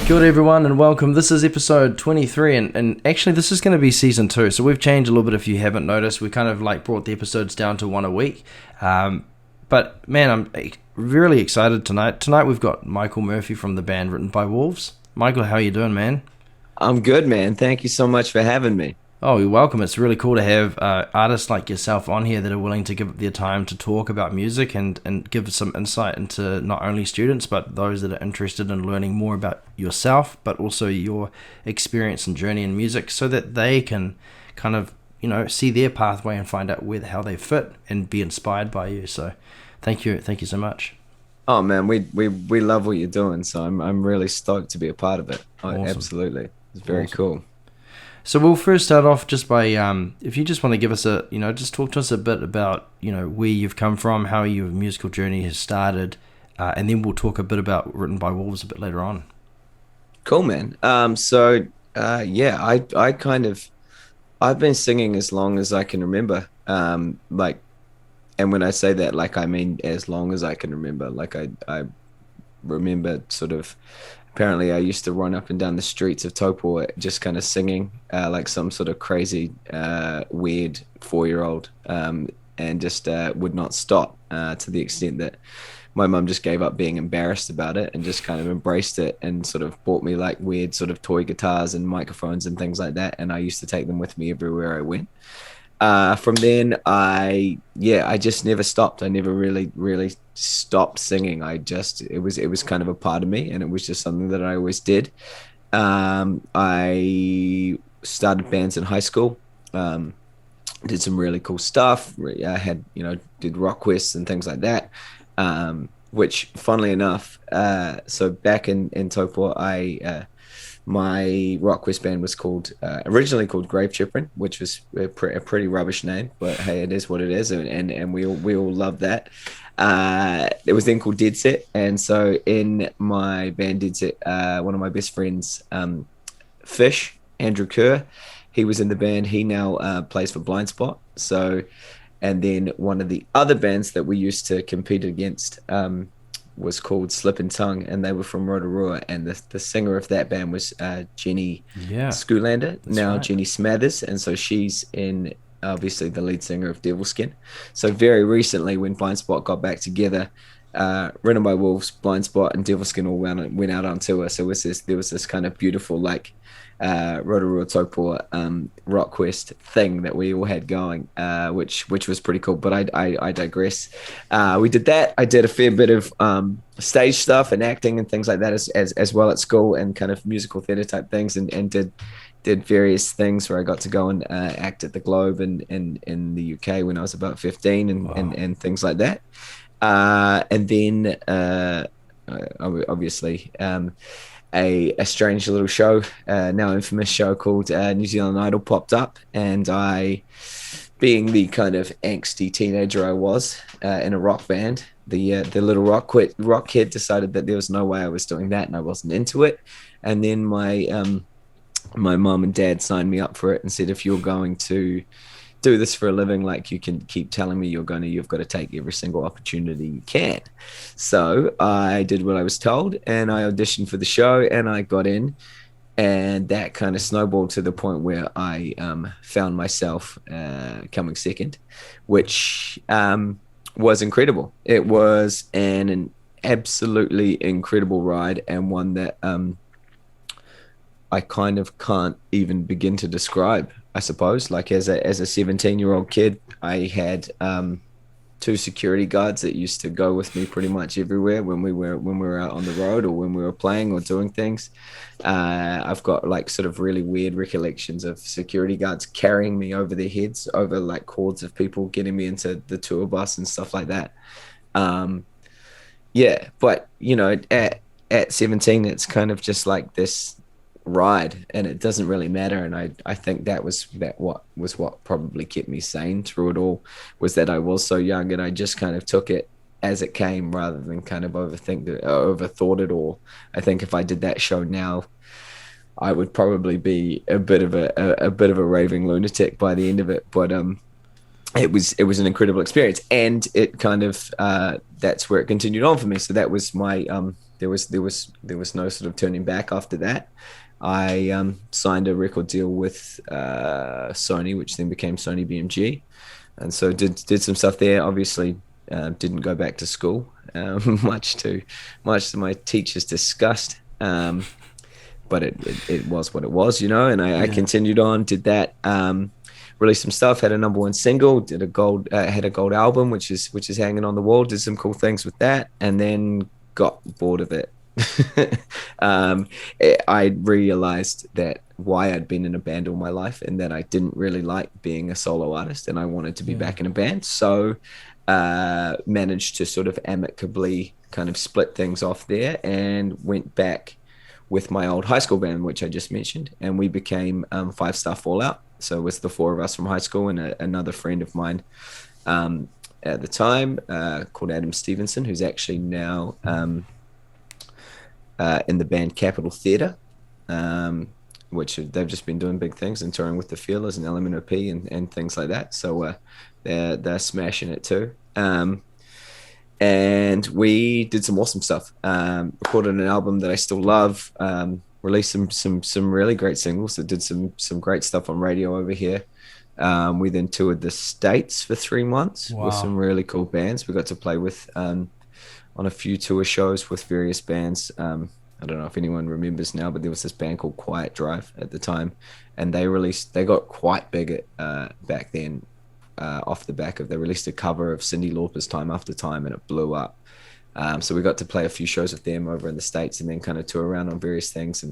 Kia ora everyone and welcome. This is episode 23 and actually this is going to be season 2. So we've changed a little bit if you haven't noticed. We kind of like brought the episodes down to one a week. But man, I'm really excited tonight. Tonight we've got Michael Murphy from the band Written by Wolves. Michael, how are you doing, man? I'm good, man. Thank you so much for having me. Oh, you're welcome. It's really cool to have artists like yourself on here that are willing to give up their time to talk about music and give some insight into not only students, but those that are interested in learning more about yourself, but also your experience and journey in music so that they can kind of, see their pathway and find out how they fit and be inspired by you. So thank you so much. Oh man, we love what you're doing, so I'm really stoked to be a part of it. Awesome. Absolutely. It's very Awesome. cool. So we'll first start off just by, if you just want to give us just talk to us a bit about, where you've come from, how your musical journey has started, and then we'll talk a bit about Written by Wolves a bit later on. Cool, man. I've been singing as long as I can remember. And when I say that, I mean as long as I can remember. I remember sort of. Apparently, I used to run up and down the streets of Taupo just kind of singing like some sort of crazy, weird 4-year-old, and just would not stop to the extent that my mum just gave up being embarrassed about it and just kind of embraced it and sort of bought me like weird sort of toy guitars and microphones and things like that. And I used to take them with me everywhere I went. From then, I just never stopped. I never really stopped singing. It was kind of a part of me, and it was just something that I always did. I started bands in high school, did some really cool stuff. I had, did rock quests and things like that, which funnily enough, so back in Taupo, my rock quest band was originally called Grave Chippering, which was a pretty rubbish name, but hey, it is what it is, and we all love that. It was then called Dead Set, and so in my band Dead Set, one of my best friends, Fish, Andrew Kerr, he was in the band. He now plays for Blind Spot. So, and then one of the other bands that we used to compete against was called Slip and Tongue, and they were from Rotorua, and the singer of that band was Jenny Skoolander, now right. Jenny Smathers, and so she's obviously the lead singer of Devilskin. So very recently when Blind Spot got back together, Written by Wolves, Blind Spot and Devilskin all went out on tour. So there was this kind of beautiful Rotorua Taupo rock quest thing that we all had going, which was pretty cool. But I digress. We did that. I did a fair bit of stage stuff and acting and things like that as well at school, and kind of musical theatre type things, and did various things where I got to go and act at the Globe in the UK when I was about 15 Wow. and things like that. And then obviously a strange little show, now infamous show called New Zealand Idol popped up, and I, being the kind of angsty teenager I was in a rock band, the little rock kid, decided that there was no way I was doing that, and I wasn't into it. And then my mom and dad signed me up for it and said, if you're going to do this for a living, you can keep telling me you've got to take every single opportunity you can. So I did what I was told, and I auditioned for the show, and I got in, and that kind of snowballed to the point where I found myself coming second, which was incredible. It was an absolutely incredible ride, and one that I kind of can't even begin to describe, I suppose. As a 17-year-old kid, I had 2 security guards that used to go with me pretty much everywhere when we were out on the road or when we were playing or doing things. I've got sort of really weird recollections of security guards carrying me over their heads, over cords of people, getting me into the tour bus and stuff like that. But at 17, it's kind of just this ride, and it doesn't really matter. And I think what probably kept me sane through it all, was that I was so young, and I just kind of took it as it came rather than kind of overthought it. Or I think if I did that show now, I would probably be a bit of a raving lunatic by the end of it. But it was an incredible experience, and it kind of that's where it continued on for me. So that was my there was no sort of turning back after that. I signed a record deal with Sony, which then became Sony BMG, and so did some stuff there. Obviously, didn't go back to school, much to my teacher's disgust. But it was what it was, and I continued on, did that, released some stuff, had a number one single, had a gold album, which is hanging on the wall, did some cool things with that, and then got bored of it. I realized that why I'd been in a band all my life, and that I didn't really like being a solo artist, and I wanted to be back in a band. So managed to sort of amicably kind of split things off there, and went back with my old high school band, which I just mentioned, and we became Five Star Fallout. So it was the four of us from high school and another friend of mine at the time called Adam Stevenson, who's actually now in the band Capitol Theatre, which they've just been doing big things and touring with the Feelers and LMNOP and things like that. So they're smashing it too. And we did some awesome stuff. Recorded an album that I still love. Released some really great singles that did some great stuff on radio over here. We then toured the States for 3 months with some really cool bands. We got to play with on a few tour shows with various bands. I don't know if anyone remembers now, but there was this band called Quiet Drive at the time, and they got quite big back then. Off the back of, they released a cover of Cyndi Lauper's Time After Time, and it blew up. So we got to play a few shows with them over in the States, and then kind of tour around on various things,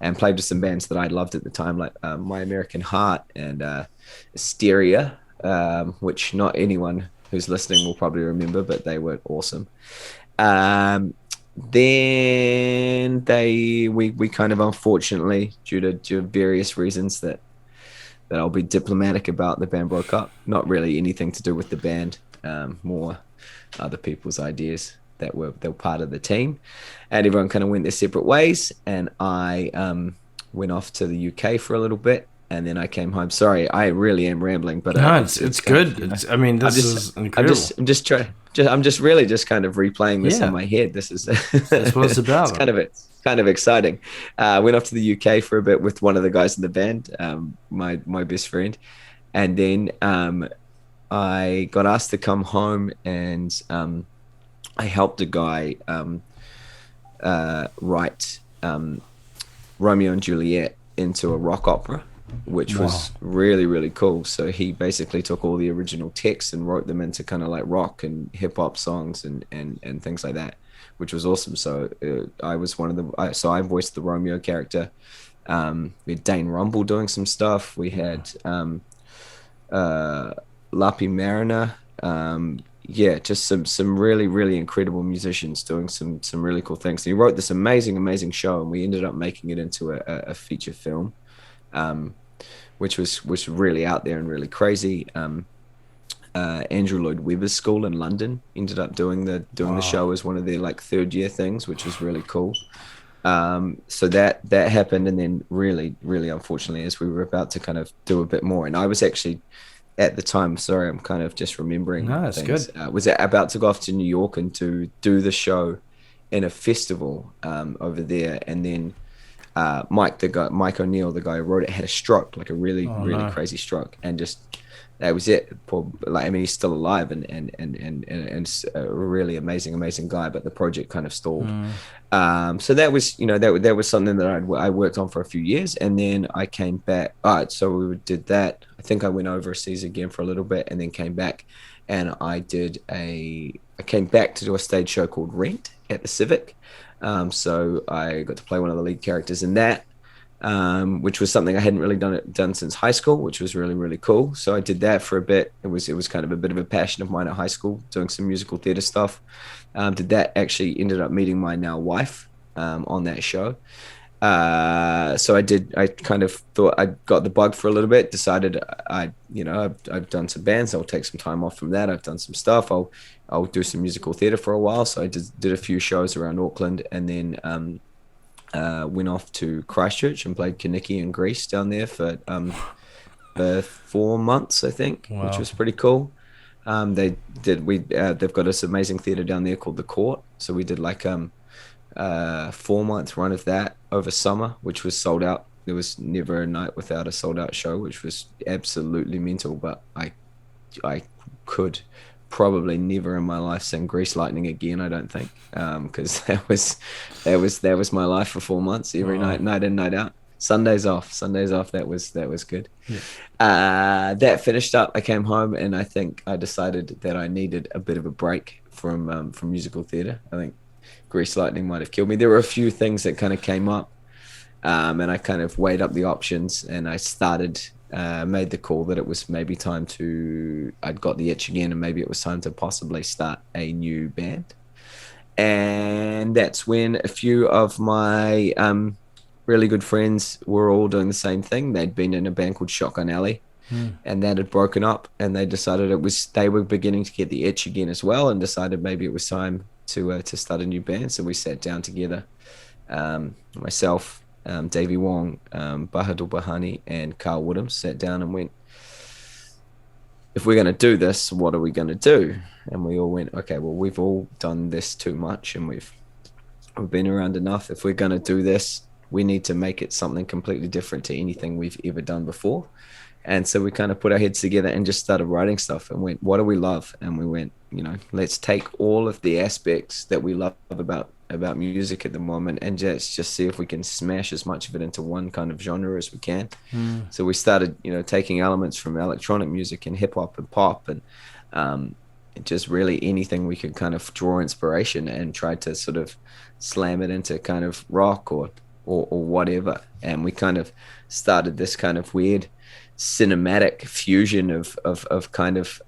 and played with some bands that I loved at the time, like My American Heart and Hysteria, which not anyone who's listening will probably remember, but they were awesome. Then we kind of, unfortunately, due to various reasons that I'll be diplomatic about, the band broke up. Not really anything to do with the band, more other people's ideas that were part of the team, and everyone kind of went their separate ways. And I went off to the UK for a little bit, and then I came home. Sorry, I really am rambling, but no, it's good. I mean, this is incredible. I'm just really just kind of replaying this in my head. This is that's what it's about. It's kind of exciting. Went off to the UK for a bit with one of the guys in the band, my best friend, and then I got asked to come home, and I helped a guy write Romeo and Juliet into a rock opera, which was really, really cool. So he basically took all the original texts and wrote them into kind of like rock and hip hop songs and things like that, which was awesome. So I was I voiced the Romeo character. We had Dane Rumble doing some stuff. We had Lapi Mariner. Just some really, really incredible musicians doing some really cool things. And he wrote this amazing show, and we ended up making it into a feature film, which was really out there and really crazy. Andrew Lloyd Webber's school in London ended up doing the show as one of their like third year things, which was really cool. So that happened, and then really, really unfortunately, as we were about to kind of do a bit more, and I was actually at the time, sorry, I'm kind of just remembering things. Good. Was about to go off to New York and to do the show in a festival over there, and then Mike O'Neill, the guy who wrote it, had a stroke, like a really crazy stroke, and just that was it. He's still alive and a really amazing guy, but the project kind of stalled. So that was that was something that I worked on for a few years, and then I came back. So we did that. I think I went overseas again for a little bit, and then came back, and I came back to do a stage show called Rent at the Civic. So I got to play one of the lead characters in that, which was something I hadn't really done since high school, which was really, really cool. So I did that for a bit. It was kind of a bit of a passion of mine at high school, doing some musical theater stuff. Did that, actually ended up meeting my now wife on that show. So I kind of thought I got the bug for a little bit, decided I've done some bands. I'll take some time off from that. I've done some stuff. I'll do some musical theater for a while. So I did a few shows around Auckland, and then went off to Christchurch and played Kaniki in Greece down there for 4 months, I think, which was pretty cool. They've got this amazing theater down there called The Court. So we did like 4 month run of that over summer, which was sold out. There was never a night without a sold out show, which was absolutely mental. But I could probably never in my life sing Grease Lightning again. I don't think, because that was my life for 4 months, every Wow. night in, night out. Sundays off, Sundays off. That was good. Yeah. That finished up. I came home, and I think I decided that I needed a bit of a break from musical theatre. I think Grease Lightning might have killed me. There were a few things that kind of came up, and I kind of weighed up the options, and I made the call that it was maybe time to. I'd got the itch again, and maybe it was time to possibly start a new band. And that's when a few of my really good friends were all doing the same thing. They'd been in a band called Shotgun Alley, and that had broken up, and they decided they were beginning to get the itch again as well, and decided maybe it was time to start a new band. So we sat down together, myself, Davey Wong, Bahadul Bahani, and Carl Woodham sat down and went, if we're going to do this, what are we going to do? And we all went, okay, well, we've all done this too much, and we've been around enough. If we're going to do this, we need to make it something completely different to anything we've ever done before. And so we kind of put our heads together and just started writing stuff and went, what do we love? And we went, let's take all of the aspects that we love about music at the moment, and just see if we can smash as much of it into one kind of genre as we can. So we started, taking elements from electronic music and hip hop and pop, and just really anything we could kind of draw inspiration, and try to sort of slam it into kind of rock or whatever. And we kind of started this kind of weird cinematic fusion of kind of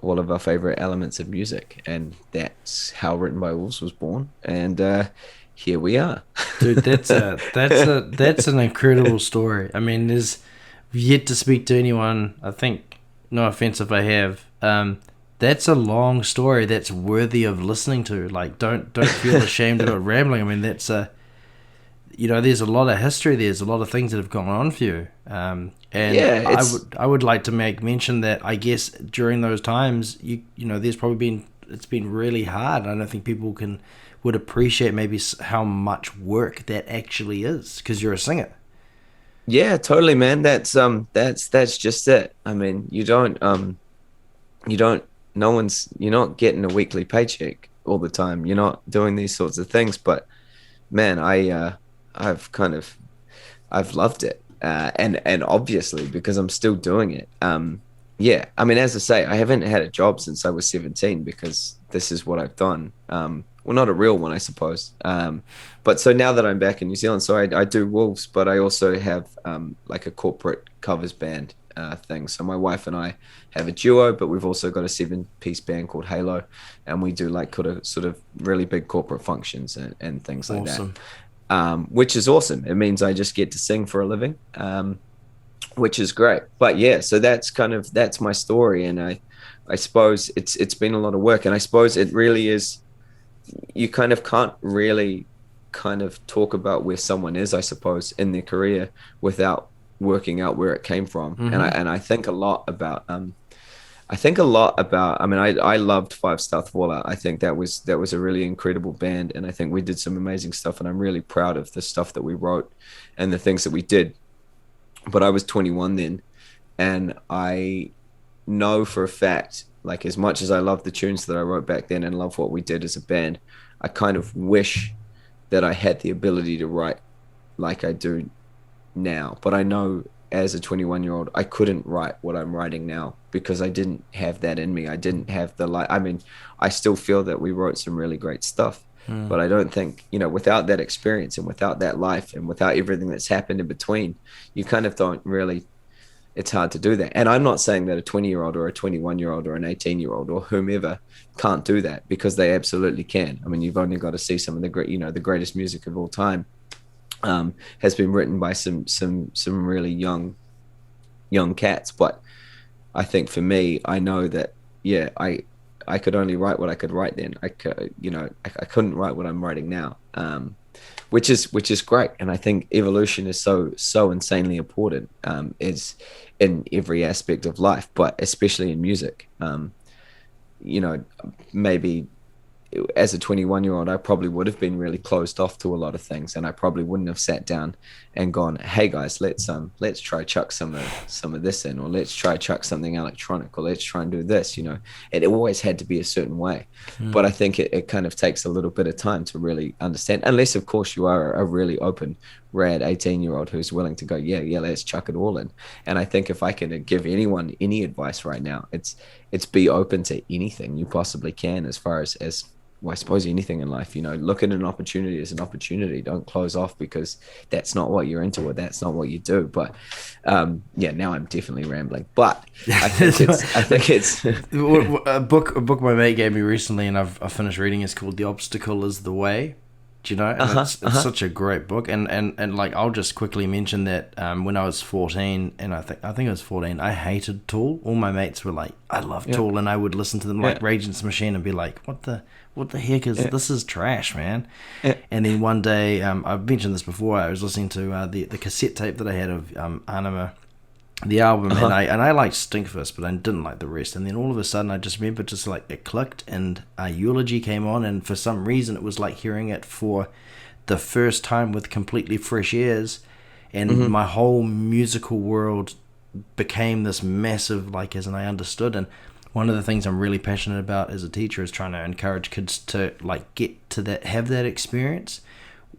all of our favorite elements of music, and that's how Written by Wolves was born. And here we are. Dude, that's an incredible story. I mean, there's yet to speak to anyone, I think, no offense if I have, that's a long story that's worthy of listening to. Like, don't feel ashamed about rambling. I mean, that's there's a lot of history. There's a lot of things that have gone on for you. And Yeah, I would like to make mention that I guess during those times, there's probably it's been really hard. I don't think people would appreciate maybe how much work that actually is, because you're a singer. yeah, totally, man. That's just it. I mean, you're not getting a weekly paycheck all the time. You're not doing these sorts of things, but man, I've loved it, and obviously because I'm still doing it. Yeah, I mean, as I say, I haven't had a job since I was 17, because this is what I've done. Well, not a real one, I suppose. But so now that I'm back in New Zealand, so I do Wolves, but I also have like a corporate covers band thing. So my wife and I have a duo, but we've also got a 7-piece band called Halo, and we do like sort of really big corporate functions and things like Awesome. that. Which is awesome. It means I just get to sing for a living, which is great. But yeah, so that's my story, and I suppose it's been a lot of work, and I suppose it really is. You kind of can't really kind of talk about where someone is, I suppose, in their career without working out where it came from. Mm-hmm. And I think a lot about. I mean, I loved Five Star Fallout. I think that was a really incredible band, and I think we did some amazing stuff, and I'm really proud of the stuff that we wrote and the things that we did. But I was 21 then, and I know for a fact, like, as much as I love the tunes that I wrote back then and love what we did as a band, I kind of wish that I had the ability to write like I do now. But I know as a 21-year-old, I couldn't write what I'm writing now, because I didn't have that in me. I didn't have I mean, I still feel that we wrote some really great stuff, but I don't think, without that experience and without that life and without everything that's happened in between, you kind of don't really, it's hard to do that. And I'm not saying that a 20-year-old or a 21-year-old or an 18-year-old or whomever can't do that, because they absolutely can. I mean, you've only got to see some of the great, the greatest music of all time has been written by some really young cats. But I think for me, I know that, yeah, I could only write what I could write then. I couldn't write what I'm writing now, which is great. And I think evolution is so insanely important, is in every aspect of life, but especially in music. Maybe as a 21-year-old, I probably would have been really closed off to a lot of things, and I probably wouldn't have sat down and gone, "Hey guys, let's try chuck some of this in, or let's try chuck something electronic, or let's try and do this." It always had to be a certain way. But I think it kind of takes a little bit of time to really understand, unless of course you are a really open, rad 18-year-old who's willing to go, yeah, let's chuck it all in. And I think if I could give anyone any advice right now, it's be open to anything you possibly can, as far as well, I suppose anything in life. Look at an opportunity as an opportunity. Don't close off because that's not what you're into, or that's not what you do. But now I'm definitely rambling. But I think it's a book my mate gave me recently, and I've finished reading. Is called "The Obstacle Is the Way." Do you know? And it's such a great book. And like, I'll just quickly mention that when I was 14, and I think I was 14, I hated Tool. All my mates were like, "I love Tool," and I would listen to them like Rage Against the Machine and be like, "What the heck is this? Is trash, man." And then one day, I've mentioned this before, I was listening to the cassette tape that I had of Anima, the album, and I liked Stinkfist, but I didn't like the rest. And then all of a sudden, I just remember like it clicked, and Eulogy came on, and for some reason, it was like hearing it for the first time with completely fresh ears, and my whole musical world became this massive, like, as in I understood. And one of the things I'm really passionate about as a teacher is trying to encourage kids to like get to that, have that experience.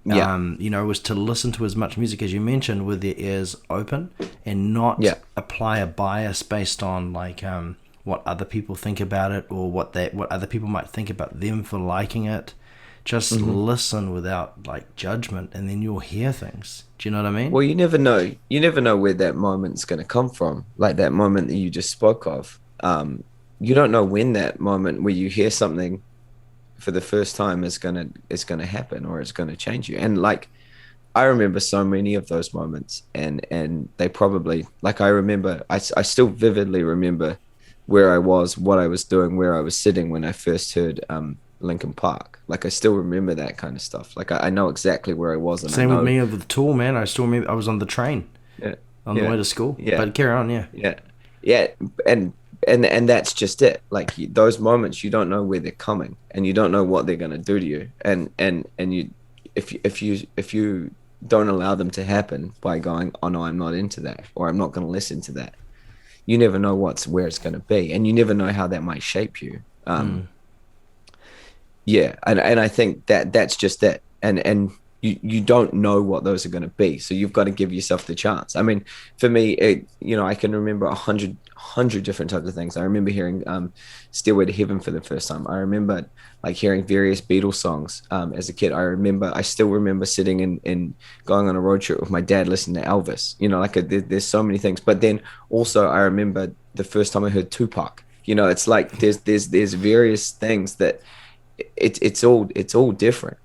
Was to listen to as much music as you mentioned with their ears open, and not apply a bias based on like what other people think about it, or what other people might think about them for liking it. Just listen without like judgment, and then you'll hear things. Do you know what I mean? Well, you never know. You never know where that moment's going to come from. Like that moment that you just spoke of. You don't know when that moment where you hear something for the first time is gonna happen, or it's gonna change you. And like, I remember so many of those moments, and they probably, like, I still vividly remember where I was, what I was doing, where I was sitting when I first heard Linkin Park. Like, I still remember that kind of stuff. Like, I know exactly where I was. And Same with me with Tool, man. I still remember I was on the train on the way to school. But carry on. And that's just it. Like, those moments, you don't know where they're coming, and you don't know what they're going to do to you. And you, if you don't allow them to happen by going, "Oh no, I'm not into that," or "I'm not going to listen to that," you never know where it's going to be, and you never know how that might shape you. And I think that's just it. And you don't know what those are going to be, so you've got to give yourself the chance. I mean, for me, I can remember 100 different types of things. I remember hearing Stairway to Heaven for the first time. I remember like hearing various Beatles songs as a kid. I still remember sitting and going on a road trip with my dad listening to Elvis. There's so many things. But then also I remember the first time I heard Tupac. It's like there's various things that it's all different.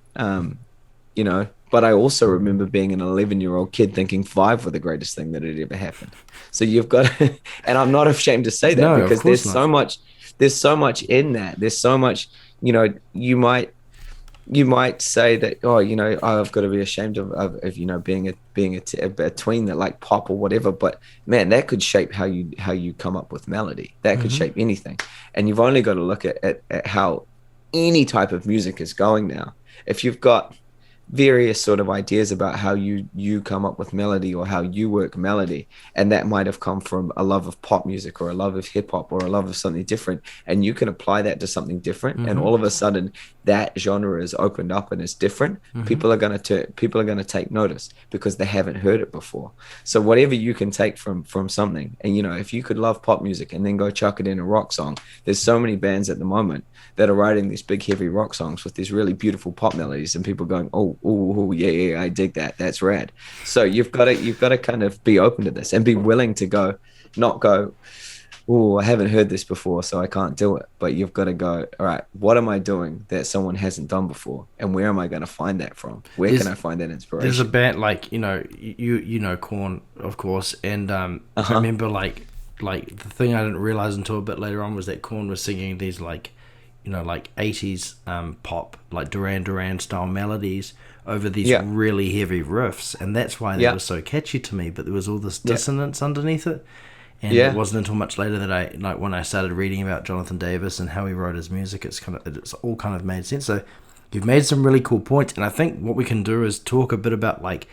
But I also remember being an 11-year-old kid thinking Five were the greatest thing that had ever happened. So you've got to, and I'm not ashamed to say that, because there's so much in that. There's so much, you might say that, I've got to be ashamed of being a tween that like pop or whatever. But man, that could shape how you come up with melody. That could shape anything. And you've only got to look at how any type of music is going now. If you've got various sort of ideas about how you come up with melody, or how you work melody, and that might have come from a love of pop music, or a love of hip hop, or a love of something different, and you can apply that to something different, and all of a sudden that genre is opened up and it's different. People are going to take notice because they haven't heard it before. So whatever you can take from something, and if you could love pop music and then go chuck it in a rock song, there's so many bands at the moment that are writing these big heavy rock songs with these really beautiful pop melodies, and people going, oh yeah, I dig that, that's rad. So you've got to kind of be open to this and be willing to not go, oh, I haven't heard this before, so I can't do it. But you've got to go, all right, what am I doing that someone hasn't done before, and where am I going to find that from? Where can I find that inspiration? There's a band like you Korn, of course, and I remember like the thing I didn't realize until a bit later on was that Korn was singing these like 80s pop, like Duran Duran style melodies over these really heavy riffs, and that's why they were so catchy to me. But there was all this dissonance underneath it, And it Yeah. wasn't until much later that I like when I started reading about Jonathan Davis and how he wrote his music. It's all kind of made sense. So you've made some really cool points, and I think what we can do is talk a bit about like,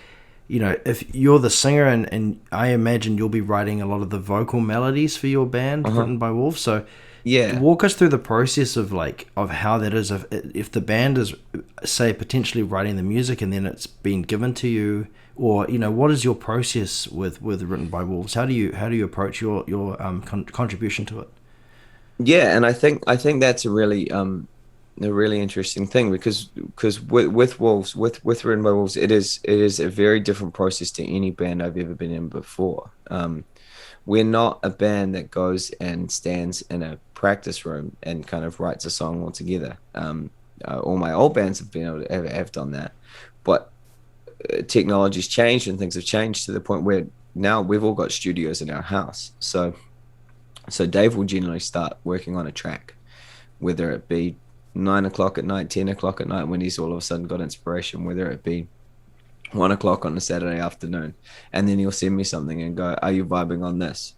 if you're the singer, and I imagine you'll be writing a lot of the vocal melodies for your band Uh-huh. written by Wolf. So Yeah. walk us through the process of like of how that is. If the band is, say, potentially writing the music and then it's been given to you, or what is your process with written by wolves? How do you approach your contribution to it? Yeah, and I think that's a really interesting thing because with Wolves with Written by Wolves it is a very different process to any band I've ever been in before. We're not a band that goes and stands in a practice room and kind of writes a song all together. All my old bands have been able to have done that, but technology's changed and things have changed to the point where now we've all got studios in our house. So Dave will generally start working on a track, whether it be 9 o'clock at night, 10 o'clock at night when he's all of a sudden got inspiration, whether it be 1 o'clock on a Saturday afternoon, and then he'll send me something and go, "Are you vibing on this?"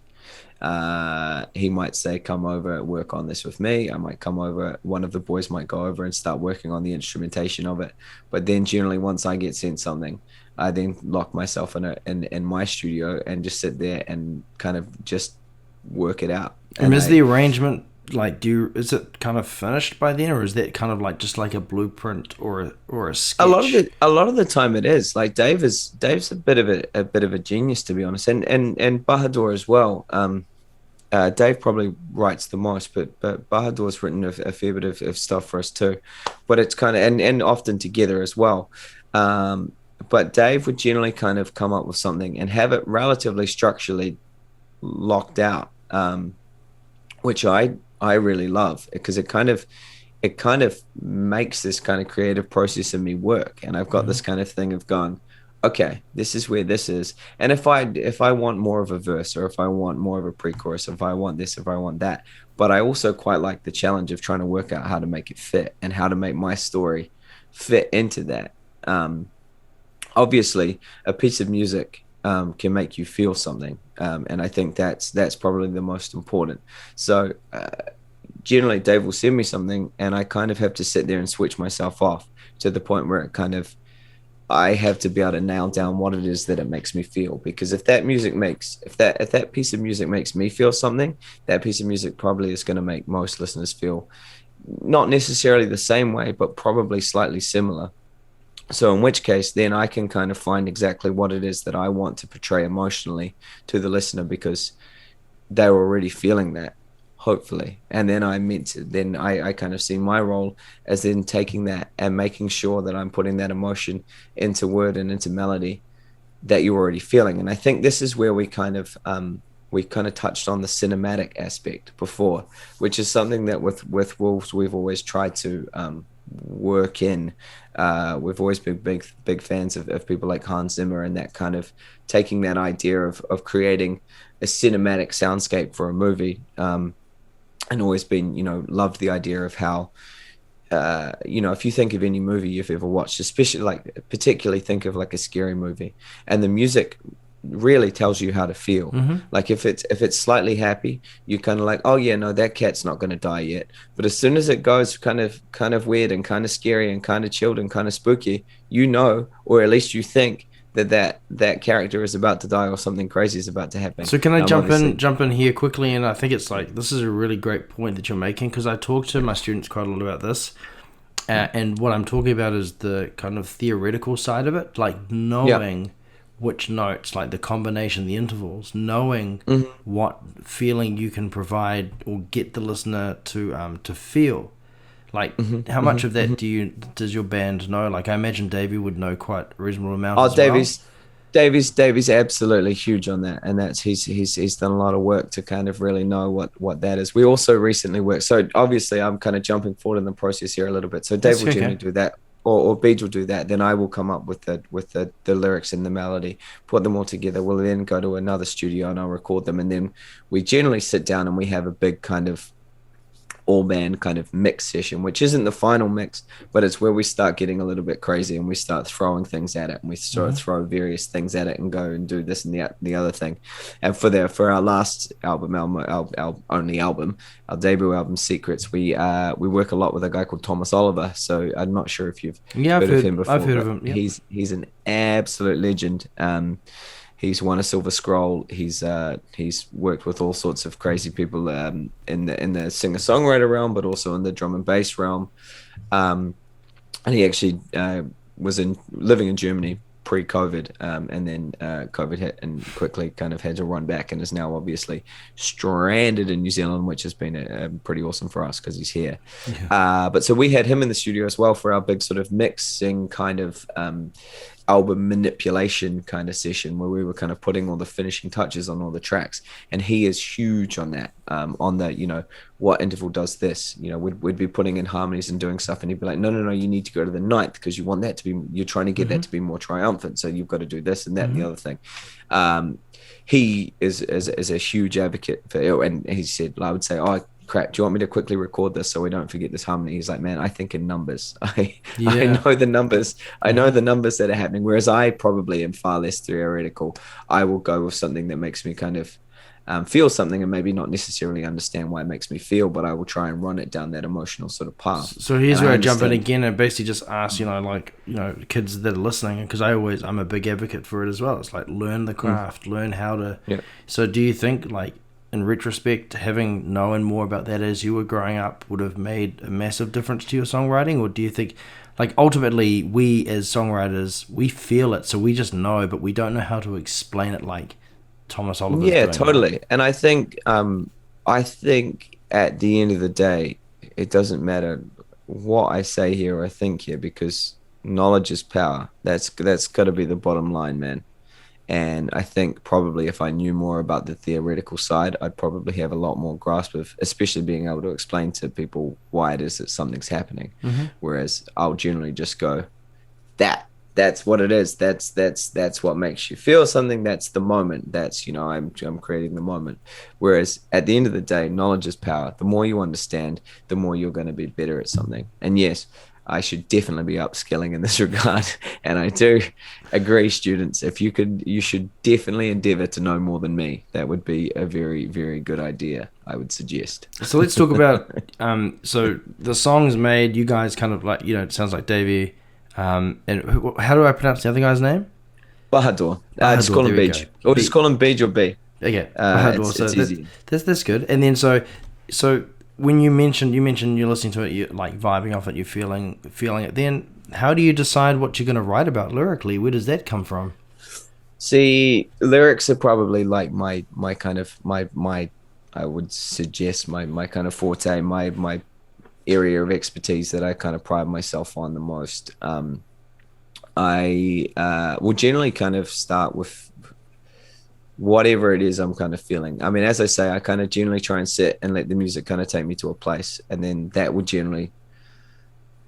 He might say, "Come over, work on this with me." I might come over. One of the boys might go over and start working on the instrumentation of it. But then, generally, once I get sent something, I then lock myself in my studio and just sit there and kind of just work it out. And And is I the arrangement like is it kind of finished by then, or is that kind of like just like a blueprint or a sketch? a lot of the time it is like Dave's a bit of a genius, to be honest, and Bahadur as well. Dave probably writes the most, but Bahadur's written a fair bit of stuff for us too. But it's kind of and often together as well. But Dave would generally kind of come up with something and have it relatively structurally locked out, which I really love because it kind of makes this kind of creative process in me work. And I've got Mm-hmm. this kind of thing of going, okay, this is where this is. And if I want more of a verse, or if I want more of a pre-chorus, if I want this, if I want that, but I also quite like the challenge of trying to work out how to make it fit and how to make my story fit into that. Obviously, a piece of music can make you feel something, and I think that's probably the most important. So generally Dave will send me something and I kind of have to sit there and switch myself off to the point where it kind of I have to be able to nail down what it is that it makes me feel. Because if that piece of music makes me feel something, that piece of music probably is going to make most listeners feel not necessarily the same way, but probably slightly similar. So in which case, then I can kind of find exactly what it is that I want to portray emotionally to the listener, because they're already feeling that, hopefully. And then I kind of see my role as then taking that and making sure that I'm putting that emotion into word and into melody that you're already feeling. And I think this is where we kind of touched on the cinematic aspect before, which is something that with Wolves we've always tried to work in. We've always been big fans of people like Hans Zimmer, and that kind of taking that idea of creating a cinematic soundscape for a movie, and always been, loved the idea of how, if you think of any movie you've ever watched, especially like particularly think of like a scary movie, and the music really tells you how to feel. Mm-hmm. Like if it's slightly happy, you kind of like, oh yeah, no, that cat's not going to die yet. But as soon as it goes kind of weird and kind of scary and kind of chilled and kind of spooky, or at least you think that character is about to die or something crazy is about to happen. So can I Obviously. jump in here quickly? And I think it's like this is a really great point that you're making, because I talk to my students quite a lot about this. And what I'm talking about is the kind of theoretical side of it, like Yeah. knowing which notes, like the combination, the intervals, knowing Mhm. what feeling you can provide or get the listener to feel. Like, Mhm. how much Mhm. of that Mhm. does your band know? Like, I imagine Davey would know quite a reasonable amount Oh, as well. Davies absolutely huge on that, and that's he's done a lot of work to kind of really know what that is. We also recently worked. So obviously, I'm kind of jumping forward in the process here a little bit. So Dave That's will generally okay. do that, or Beej will do that. Then I will come up with the lyrics and the melody, put them all together. We'll then go to another studio and I'll record them, and then we generally sit down and we have a big kind of all band kind of mix session, which isn't the final mix, but it's where we start getting a little bit crazy and we start throwing things at it and we sort of throw various things at it and go and do this and the other thing. And for our last album, our only album, our debut album, Secrets, we work a lot with a guy called Thomas Oliver. So I'm not sure if you've Yeah, heard of him before. I've heard of him. Yep. He's an absolute legend. He's won a Silver Scroll. He's worked with all sorts of crazy people in the singer-songwriter realm, but also in the drum and bass realm. And he actually was living in Germany pre-COVID, and then COVID hit and quickly kind of had to run back, and is now obviously stranded in New Zealand, which has been pretty awesome for us because he's here. Yeah. But so we had him in the studio as well for our big sort of mixing kind of album manipulation kind of session where we were kind of putting all the finishing touches on all the tracks, and he is huge on that, on the, you know, what interval does this, you know, we'd be putting in harmonies and doing stuff, and he'd be like, no, you need to go to the ninth because you want that to be, you're trying to get that to be more triumphant, so you've got to do this and that and the other thing. He is a huge advocate for it, and he said, I would say, oh crap, do you want me to quickly record this so we don't forget this harmony? He's like, man, I think in numbers. I know the numbers. I know the numbers that are happening. Whereas I probably am far less theoretical. I will go with something that makes me kind of feel something and maybe not necessarily understand why it makes me feel, but I will try and run it down that emotional sort of path. So here's where I jump in again and basically just ask, kids that are listening, because I'm a big advocate for it as well. It's like, learn the craft, learn how to. Yeah. So do you think, like, in retrospect, having known more about that as you were growing up would have made a massive difference to your songwriting? Or do you think, like, ultimately we as songwriters, we feel it, so we just know, but we don't know how to explain it like Thomas Oliver? Yeah, totally. And I think at the end of the day, it doesn't matter what I say here or I think here, because knowledge is power. That's got to be the bottom line, man. And I think probably if I knew more about the theoretical side, I'd probably have a lot more grasp of, especially being able to explain to people why it is that something's happening. Whereas I'll generally just go, that's what it is. That's what makes you feel something. That's the moment. That's, you know, I'm creating the moment. Whereas at the end of the day, knowledge is power. The more you understand, the more you're going to be better at something. And yes, I should definitely be upskilling in this regard. And I do agree, students, you should definitely endeavor to know more than me. That would be a very, very good idea, I would suggest. So let's talk about, so the song's made, you guys kind of like, you know, it sounds like Davey, and how do I pronounce the other guy's name? Bahadur. Just call him Beej. Or just call him Beej or B. Okay. Bahadur. It's easy. That's good. And then so when you mentioned you're listening to it, you're like vibing off it, you're feeling it. Then how do you decide what you're going to write about lyrically? Where does that come from? See, lyrics are probably like my kind of my I would suggest my kind of forte, my area of expertise that I kind of pride myself on the most. I will generally kind of start with whatever it is I'm kind of feeling. I mean, as I say, I kind of generally try and sit and let the music kind of take me to a place, and then that would generally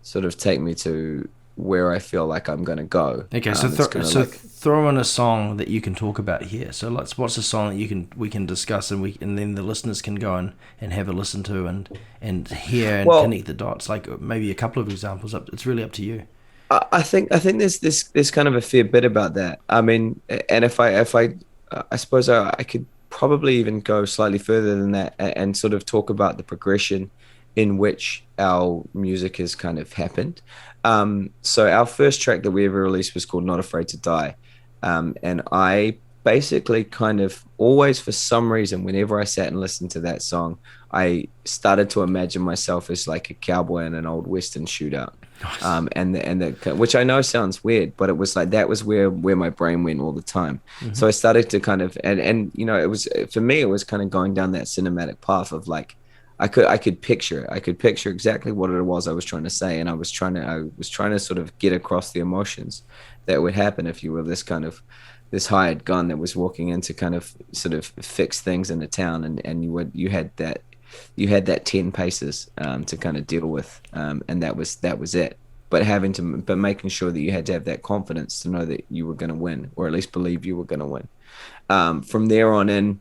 sort of take me to where I feel like I'm going to go. Okay, so throw in a song that you can talk about here. So what's a song that we can discuss and then the listeners can go and have a listen to and hear and connect the dots. Like maybe a couple of examples. It's really up to you. I think there's kind of a fair bit about that. I mean, and if I suppose I could probably even go slightly further than that and sort of talk about the progression in which our music has kind of happened. So our first track that we ever released was called Not Afraid to Die. And I basically kind of always, for some reason, whenever I sat and listened to that song, I started to imagine myself as like a cowboy in an old Western shootout. Which I know sounds weird, but it was like, that was where my brain went all the time. So I started to kind of, and you know, it was, for me, it was kind of going down that cinematic path of like, I could picture it. I could picture exactly what it was I was trying to say. And I was trying to sort of get across the emotions that would happen if you were this hired gun that was walking in to kind of sort of fix things in the town. And you had that 10 paces to kind of deal with. And that was it. But making sure that you had to have that confidence to know that you were going to win, or at least believe you were going to win. From there on in,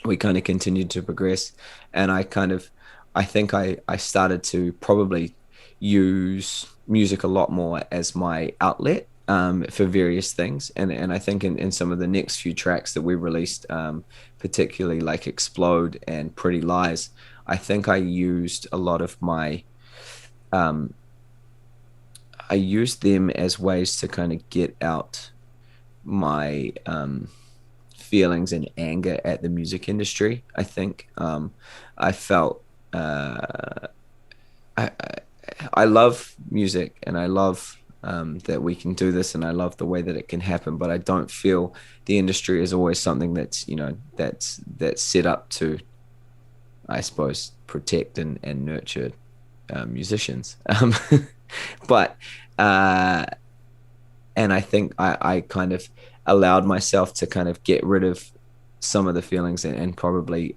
we kind of continued to progress, and I kind of I think I started to probably use music a lot more as my outlet for various things. And I think in some of the next few tracks that we released, particularly like Explode and Pretty Lies, I think um, I used them as ways to kind of get out my feelings and anger at the music industry. I think I felt I, I love music and I love that we can do this and I love the way that it can happen, but I don't feel the industry is always something that's, that's set up to, I suppose, protect and nurture musicians. But uh, and I think I kind of allowed myself to kind of get rid of some of the feelings and probably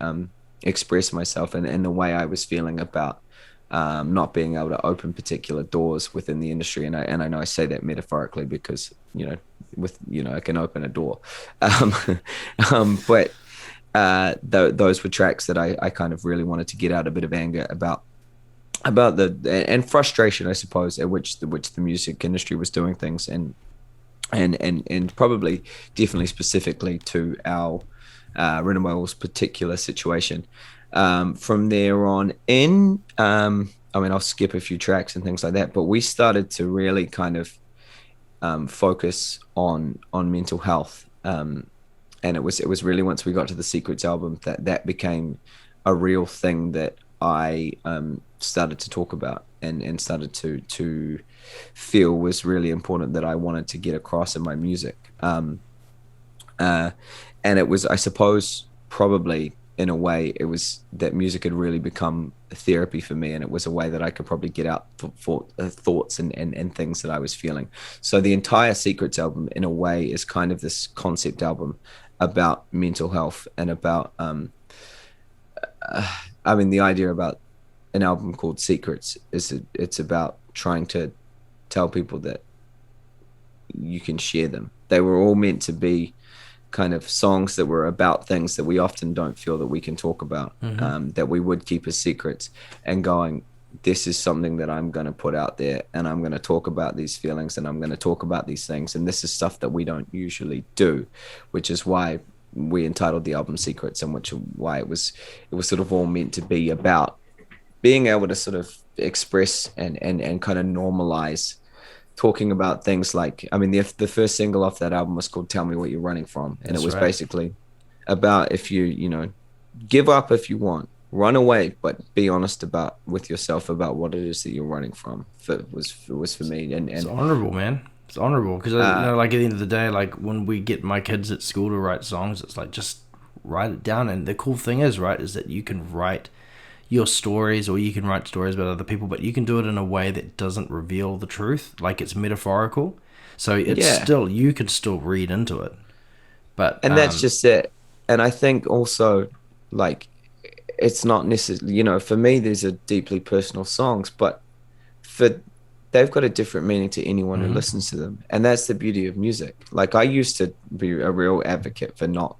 express myself in the way I was feeling about not being able to open particular doors within the industry. And I know I say that metaphorically because, I can open a door. Um, but those were tracks that I kind of really wanted to get out a bit of anger about the and frustration, I suppose, at which the music industry was doing things, and probably definitely specifically to our Renewal's particular situation. From there on in, I mean, I'll skip a few tracks and things like that, but we started to really kind of focus on mental health, and it was really once we got to the Secrets album that became a real thing that I started to talk about and started to feel was really important that I wanted to get across in my music. Uh, and it was, I suppose, probably in a way, it was that music had really become a therapy for me, and it was a way that I could probably get out thoughts and things that I was feeling. So the entire Secrets album, in a way, is kind of this concept album about mental health and about I mean, the idea about an album called Secrets is it's about trying to tell people that you can share them. They were all meant to be kind of songs that were about things that we often don't feel that we can talk about, that we would keep as secrets, and going, this is something that I'm going to put out there, and I'm going to talk about these feelings, and I'm going to talk about these things. And this is stuff that we don't usually do, which is why we entitled the album Secrets, and why it was sort of all meant to be about being able to sort of express and kind of normalize talking about things like, I mean, the first single off that album was called Tell Me What You're Running From. And it was basically about, if you give up if you want, run away, but be honest with yourself about what it is that you're running from. It was for me. And it's honorable, man. It's honorable because, like at the end of the day, like when we get my kids at school to write songs, it's like, just write it down. And the cool thing is, right, is that you can write your stories, or you can write stories about other people, but you can do it in a way that doesn't reveal the truth, like it's metaphorical, so it's still, you can still read into it, but that's just it. And I think also, like, it's not necessarily, for me, these are deeply personal songs, but they've got a different meaning to anyone who listens to them, and that's the beauty of music. Like, I used to be a real advocate for not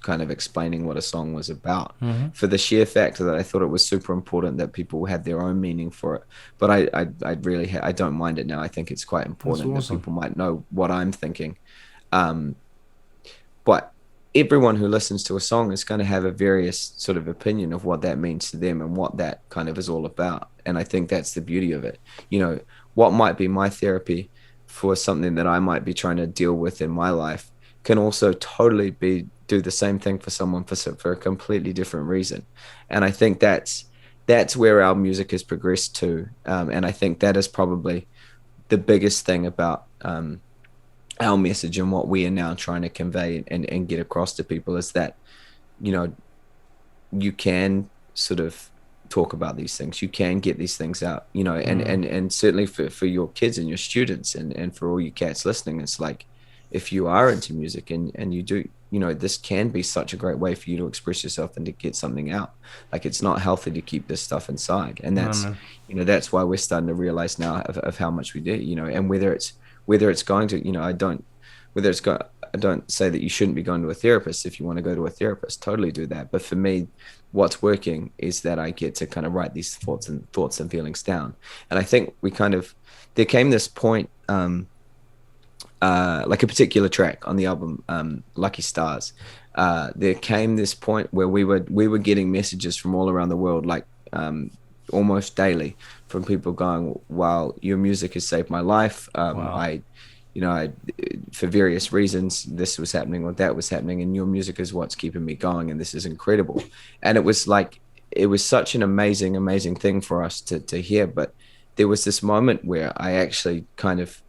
kind of explaining what a song was about, for the sheer fact that I thought it was super important that people had their own meaning for it. But I really I don't mind it now. I think it's quite important that people might know what I'm thinking. But everyone who listens to a song is going to have a various sort of opinion of what that means to them and what that kind of is all about. And I think that's the beauty of it. What might be my therapy for something that I might be trying to deal with in my life can also totally do the same thing for someone for a completely different reason. And I think that's where our music has progressed to. And I think that is probably the biggest thing about our message and what we are now trying to convey and get across to people, is that, you can sort of talk about these things. You can get these things out, and certainly for your kids and your students and for all you cats listening, it's like, if you are into music and you do, this can be such a great way for you to express yourself and to get something out. Like, it's not healthy to keep this stuff inside. And that's, that's why we're starting to realize now of how much we do, and whether it's going to, I don't whether it's got, I don't say that you shouldn't be going to a therapist. If you want to go to a therapist, totally do that. But for me, what's working is that I get to kind of write these thoughts and feelings down. And I think there came this point, like a particular track on the album, Lucky Stars. There came this point where we were getting messages from all around the world, like almost daily, from people going, "Wow, your music has saved my life. Wow. I, for various reasons, this was happening or that was happening, and your music is what's keeping me going, and this is incredible." And it was such an amazing thing for us to hear. But there was this moment where I actually kind of,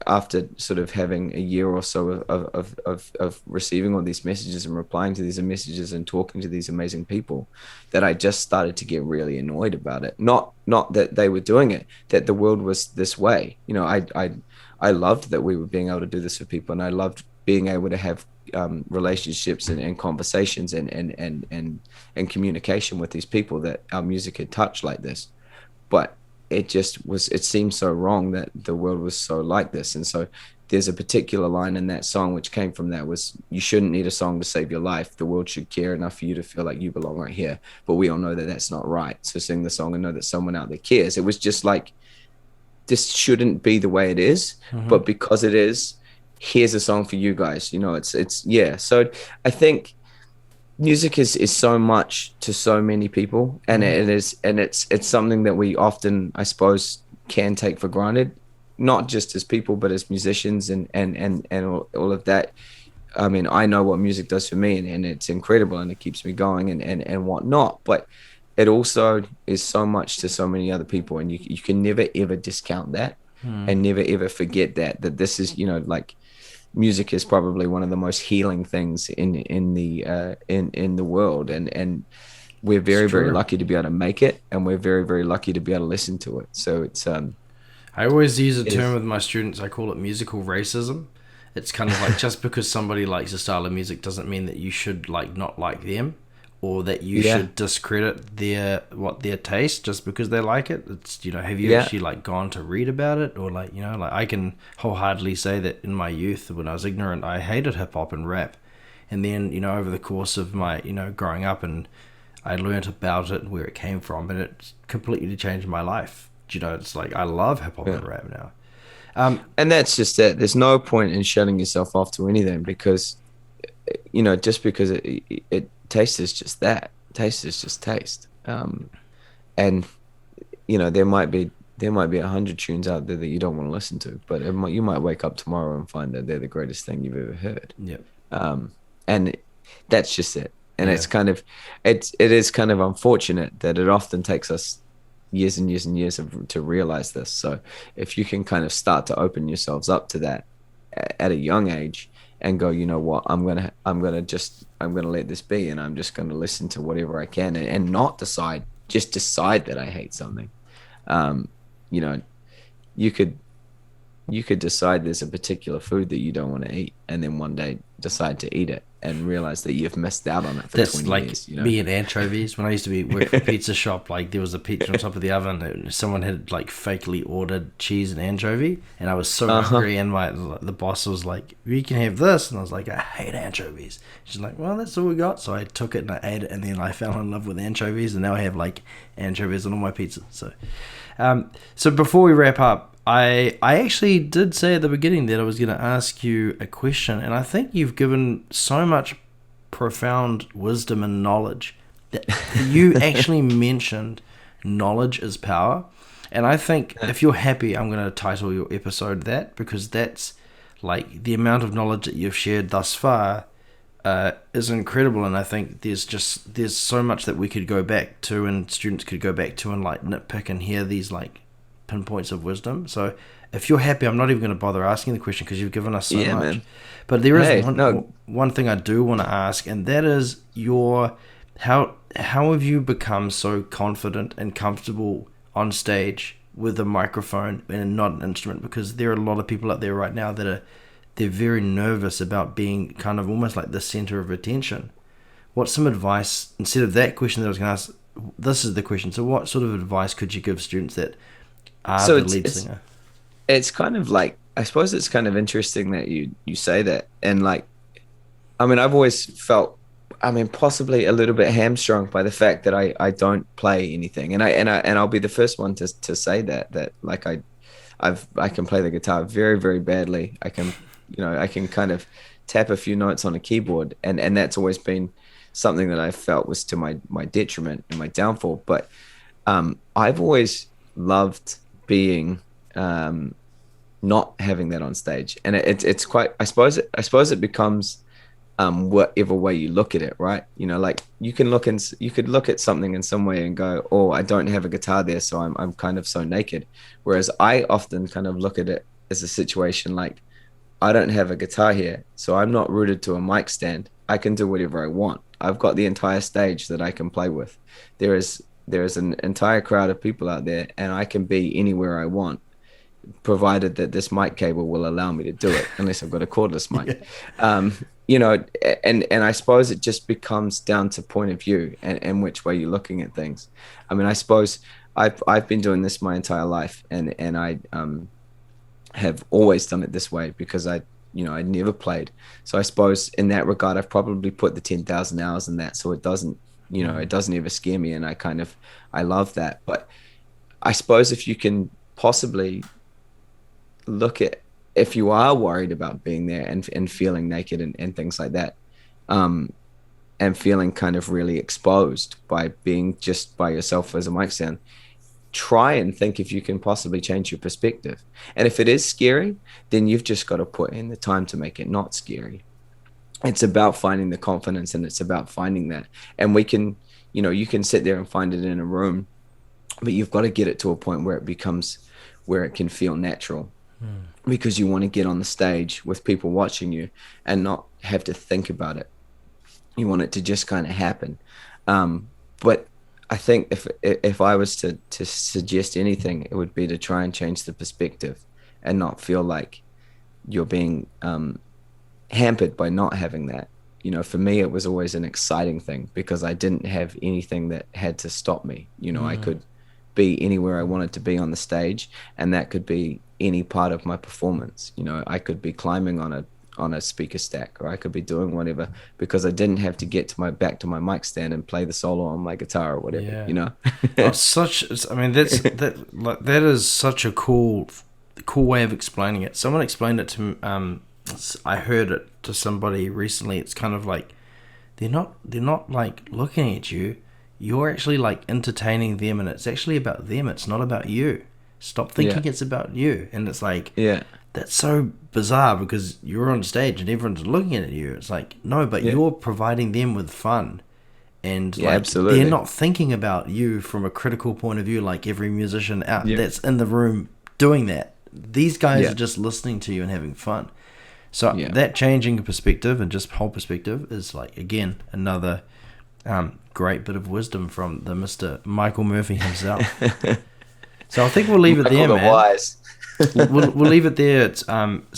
after sort of having a year or so of receiving all these messages and replying to these messages and talking to these amazing people, that I just started to get really annoyed about it. Not that they were doing it, that the world was this way. I loved that we were being able to do this for people, and I loved being able to have relationships and conversations and communication with these people that our music had touched like this. But it seemed so wrong that the world was so like this. And so there's a particular line in that song which came from that, was, "You shouldn't need a song to save your life. The world should care enough for you to feel like you belong right here. But we all know that that's not right. So sing the song and know that someone out there cares." It was just like, this shouldn't be the way it is, but because it is, here's a song for you guys. Yeah. So I think music is so much to so many people, and it's something that we often, I suppose, can take for granted, not just as people but as musicians and all of that. I mean, I know what music does for me, and it's incredible, and it keeps me going and whatnot, but it also is so much to so many other people, and you can never ever discount that, and never ever forget that this is, like, music is probably one of the most healing things in the world, and we're very lucky to be able to make it, and we're very lucky to be able to listen to it. So it's I always use a term with my students. I call it musical racism. It's kind of like, just because somebody likes a style of music doesn't mean that you should not like them, or that you should discredit their taste just because they like it. It's, have you actually gone to read about it, or I can wholeheartedly say that in my youth, when I was ignorant, I hated hip hop and rap, and then over the course of my growing up, and I learnt about it and where it came from, and it completely changed my life. It's like, I love hip hop and rap now. And that's just it. There's no point in shutting yourself off to anything, because just because it taste is just that. Taste is just taste. And there might be 100 tunes out there that you don't want to listen to, but you might wake up tomorrow and find that they're the greatest thing you've ever heard. Yep. And that's just it. And it's kind of, it is kind of unfortunate that it often takes us years and years and years to realize this. So if you can kind of start to open yourselves up to that at a young age, and go, you know what, I'm gonna let this be, and I'm just gonna listen to whatever I can, and not decide that I hate something. You could decide there's a particular food that you don't want to eat, and then one day decide to eat it and realize that you've missed out on it for 20 years. Me and anchovies. When I used to work for a pizza shop, there was a pizza on top of the oven, and someone had fakely ordered cheese and anchovy, and I was so hungry, and the boss was like, "You can have this," and I was like, "I hate anchovies." She's like, "Well, that's all we got." So I took it and I ate it, and then I fell in love with anchovies, and now I have anchovies on all my pizzas. So before we wrap up, I actually did say at the beginning that I was going to ask you a question, and I think you've given so much profound wisdom and knowledge that you actually mentioned knowledge is power. And I think if you're happy, I'm going to title your episode that, because that's the amount of knowledge that you've shared thus far is incredible. And I think there's so much that we could go back to, and students could go back to, and nitpick and hear these pinpoints of wisdom. So if you're happy, I'm not even going to bother asking the question, because you've given us so much. Man. But there is one thing I do want to ask, and that is how have you become so confident and comfortable on stage with a microphone and not an instrument? Because there are a lot of people out there right now that they're very nervous about being kind of almost like the center of attention. What's some advice, instead of that question that I was going to ask, this is the question. So what sort of advice could you give students that are the lead singer? It's kind of like I suppose it's kind of interesting that you say that. And like, I mean, I've always felt, I mean, possibly a little bit hamstrung by the fact that I don't play anything. And I'll be the first one to say that like I can play the guitar very, very badly. I can, I can kind of tap a few notes on a keyboard, and that's always been something that I felt was to my detriment and my downfall. But I've always loved being not having that on stage, and it's quite. I suppose it becomes whatever way you look at it, right? Like you could look at something in some way and go, oh, I don't have a guitar there, so I'm kind of so naked. Whereas I often kind of look at it as a situation like, I don't have a guitar here, so I'm not rooted to a mic stand. I can do whatever I want. I've got the entire stage that I can play with. There is an entire crowd of people out there, and I can be anywhere I want, provided that this mic cable will allow me to do it, unless I've got a cordless mic. And I suppose it just becomes down to point of view and which way you're looking at things. I mean, I suppose I've been doing this my entire life, and I have always done it this way because I never played. So I suppose in that regard, I've probably put the 10,000 hours in that, so it doesn't ever scare me, and I love that. But I suppose if you can possibly look at, if you are worried about being there and feeling naked and things like that, and feeling kind of really exposed by being just by yourself as a mic stand, try and think if you can possibly change your perspective. And if it is scary, then you've just got to put in the time to make it not scary. It's about finding the confidence, and it's about finding that. And we can, you can sit there and find it in a room, but you've got to get it to a point where it can feel natural. Because you want to get on the stage with people watching you and not have to think about it. You want it to just kind of happen. But I think if I was to suggest anything, it would be to try and change the perspective and not feel like you're being hampered by not having that. For me, it was always an exciting thing because I didn't have anything that had to stop me. I could be anywhere I wanted to be on the stage, and that could be any part of my performance. I could be climbing on a speaker stack, or I could be doing whatever, because I didn't have to get back to my mic stand and play the solo on my guitar or whatever. That is such a cool way of explaining it. Someone explained it to me. I heard it to somebody recently. It's kind of like they're not like looking at you. You're actually like entertaining them, and it's actually about them. It's not about you. Stop thinking it's about you. And it's like, that's so bizarre because you're on stage and everyone's looking at you. It's like, no, but you're providing them with fun. And absolutely. They're not thinking about you from a critical point of view like every musician out that's in the room doing that. These guys are just listening to you and having fun. So that changing perspective and just whole perspective is like, again, another great bit of wisdom from the Mr. Michael Murphy himself. So I think we'll leave it there, man. Wise. we'll leave it there. It's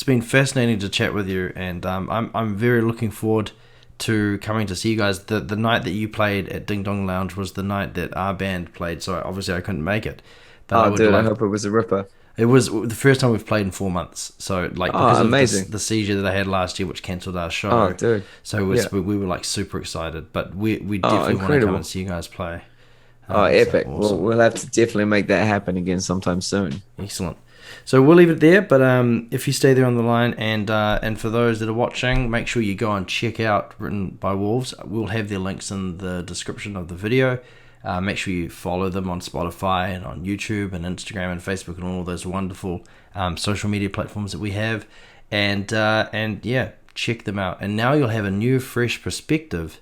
been fascinating to chat with you, and I'm very looking forward to coming to see you guys. The night that you played at Ding Dong Lounge was the night that our band played, so obviously I couldn't make it. But I hope it was a ripper. It was the first time we've played in 4 months. So because amazing. of the seizure that I had last year, which cancelled our show. Oh, dude. So we were like super excited, but we definitely want to come and see you guys play. Epic. Awesome. We'll have to definitely make that happen again sometime soon. Excellent. So we'll leave it there, but if you stay there on the line, and for those that are watching, make sure you go and check out Written by Wolves. We'll have their links in the description of the video. Make sure you follow them on Spotify and on YouTube and Instagram and Facebook and all those wonderful social media platforms that we have, and check them out. And now you'll have a new, fresh perspective,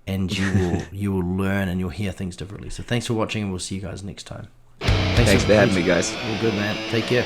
and you will learn and you'll hear things differently. So thanks for watching, and we'll see you guys next time. Thanks for having me, guys. All good, man. Take care.